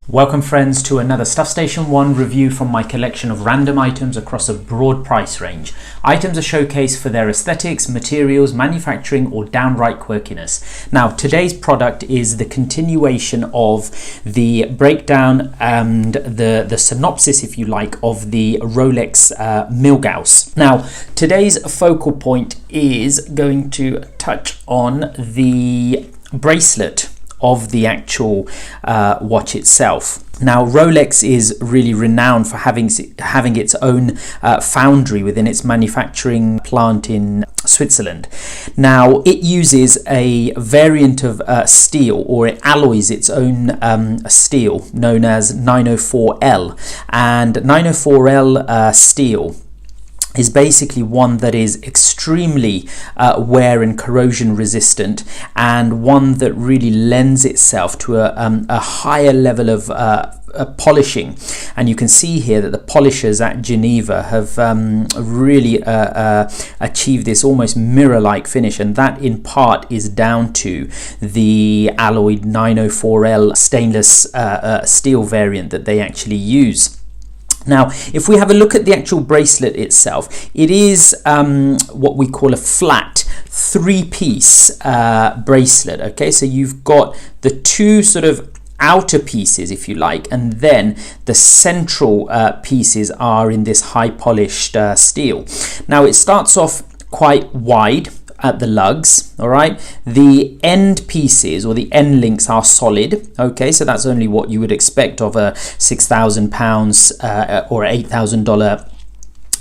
Welcome friends to another Stuff Station 1 review from my collection of random items across a broad price range. Items are showcased for their aesthetics, materials, manufacturing or downright quirkiness. Now today's product is the continuation of the breakdown and the synopsis, if you like, of the Rolex Milgauss. Now today's focal point is going to touch on the bracelet of the actual watch itself. Now Rolex is really renowned for having its own foundry within its manufacturing plant in Switzerland. Now it uses a variant of steel, or it alloys its own steel known as 904L, and 904L steel is basically one that is extremely wear and corrosion resistant, and one that really lends itself to a higher level of polishing. And you can see here that the polishers at Geneva have really achieved this almost mirror-like finish, and that in part is down to the alloyed 904L stainless steel variant that they actually use. Now, if we have a look at the actual bracelet itself, it is what we call a flat three-piece bracelet. Okay, so you've got the two sort of outer pieces, if you like, and then the central pieces are in this high polished steel. Now, it starts off quite wide at the lugs. All right, the end pieces or the end links are solid. Okay, so that's only what you would expect of a £6,000 or $8,000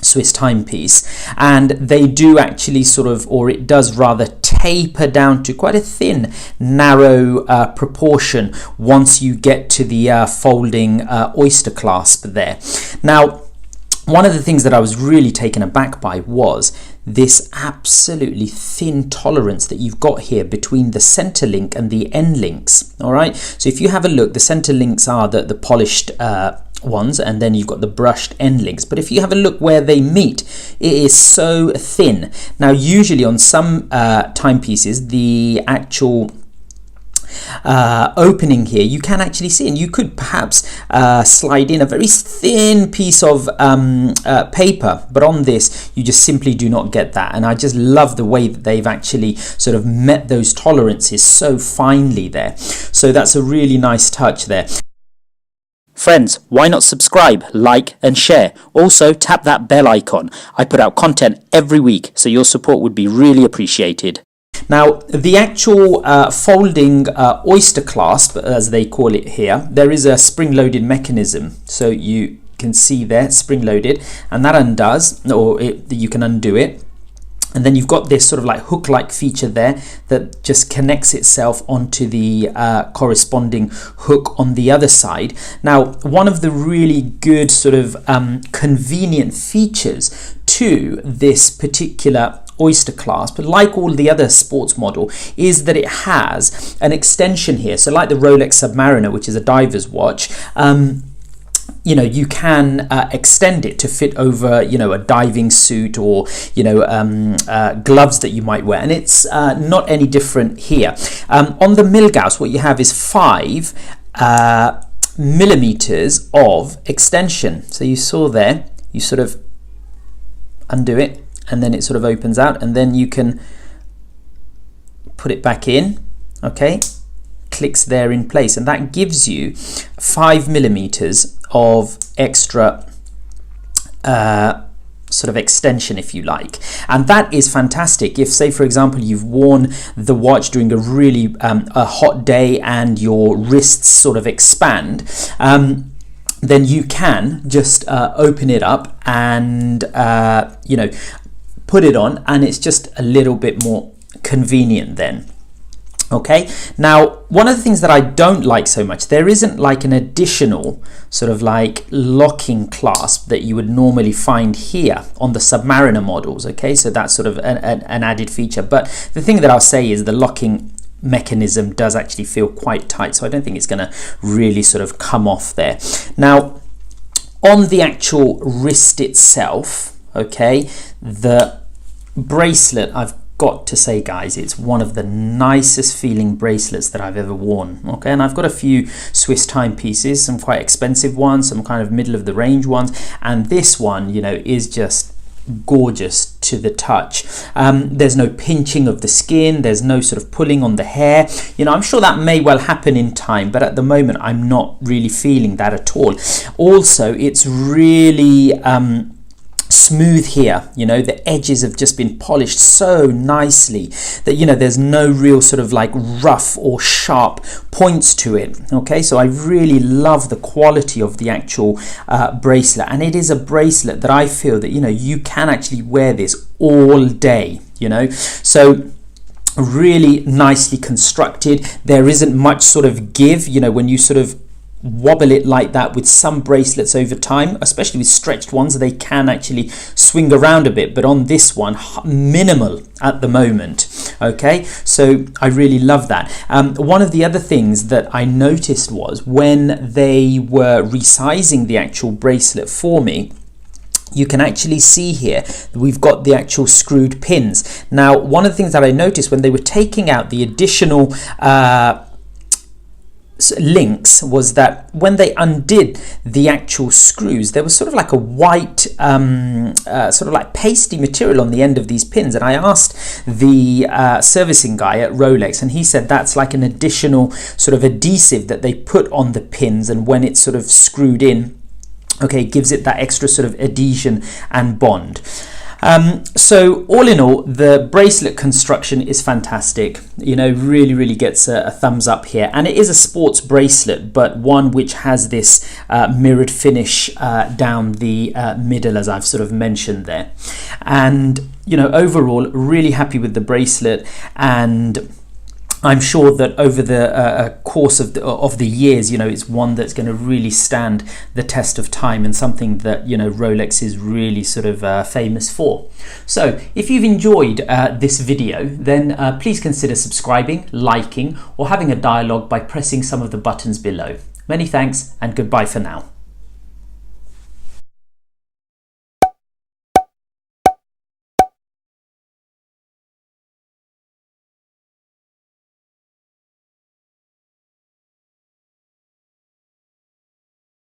Swiss timepiece, and they do actually sort of, or it does rather, taper down to quite a thin, narrow proportion once you get to the folding oyster clasp there. Now, one of the things that I was really taken aback by was this absolutely thin tolerance that you've got here between the center link and the end links. All right, so if you have a look, the center links are the polished ones, and then you've got the brushed end links. But if you have a look where they meet, it is so thin. Now, usually on some timepieces, the actual opening here you can actually see, and you could perhaps slide in a very thin piece of paper, but on this you just simply do not get that. And I just love the way that they've actually sort of met those tolerances so finely there. So that's a really nice touch there. Friends, why not subscribe, like and share? Also tap that bell icon. I put out content every week, so your support would be really appreciated. Now, the actual folding oyster clasp, as they call it here, there is a spring-loaded mechanism. So you can see there, spring-loaded, and that undoes, or you can undo it. And then you've got this sort of like hook-like feature there that just connects itself onto the corresponding hook on the other side. Now, one of the really good sort of convenient features to this particular oyster clasp, like all the other sports model, is that it has an extension here. So like the Rolex Submariner, which is a diver's watch, you know, you can extend it to fit over, you know, a diving suit, or, you know, gloves that you might wear, and it's not any different here. On the Milgauss, what you have is 5 millimeters of extension. So you saw there, you sort of undo it, and then it sort of opens out, and then you can put it back in. Okay, clicks there in place, and that gives you 5 millimeters of extra sort of extension, if you like. And that is fantastic if, say for example, you've worn the watch during a really a hot day and your wrists sort of expand, then you can just open it up and you know, put it on, and it's just a little bit more convenient then. Okay, now one of the things that I don't like so much, there isn't like an additional sort of like locking clasp that you would normally find here on the Submariner models. Okay, so that's sort of an added feature, but the thing that I'll say is the locking mechanism does actually feel quite tight, so I don't think it's going to really sort of come off there. Now, on the actual wrist itself, okay, the bracelet, I've got to say, guys, it's one of the nicest feeling bracelets that I've ever worn. Okay, and I've got a few Swiss timepieces, some quite expensive ones, some kind of middle of the range ones, and this one, you know, is just gorgeous to the touch. There's no pinching of the skin, there's no sort of pulling on the hair. You know, I'm sure that may well happen in time, but at the moment I'm not really feeling that at all. Also, it's really smooth here. You know, the edges have just been polished so nicely that, you know, there's no real sort of like rough or sharp points to it. Okay, so I really love the quality of the actual bracelet, and it is a bracelet that I feel that, you know, you can actually wear this all day, you know. So really nicely constructed. There isn't much sort of give, you know, when you sort of wobble it like that. With some bracelets over time, especially with stretched ones, they can actually swing around a bit, but on this one, minimal at the moment. Okay, so I really love that. One of the other things that I noticed was when they were resizing the actual bracelet for me, you can actually see here we've got the actual screwed pins. Now, one of the things that I noticed when they were taking out the additional links was that when they undid the actual screws, there was sort of like a white sort of like pasty material on the end of these pins, and I asked the servicing guy at Rolex, and he said that's like an additional sort of adhesive that they put on the pins, and when it's sort of screwed in, okay, it gives it that extra sort of adhesion and bond. So all in all, the bracelet construction is fantastic. You know, really gets a thumbs up here, and it is a sports bracelet, but one which has this mirrored finish down the middle, as I've sort of mentioned there. And, you know, overall, really happy with the bracelet, and I'm sure that over the course of the years, you know, it's one that's going to really stand the test of time, and something that, you know, Rolex is really sort of famous for. So if you've enjoyed this video, then please consider subscribing, liking, or having a dialogue by pressing some of the buttons below. Many thanks, and goodbye for now.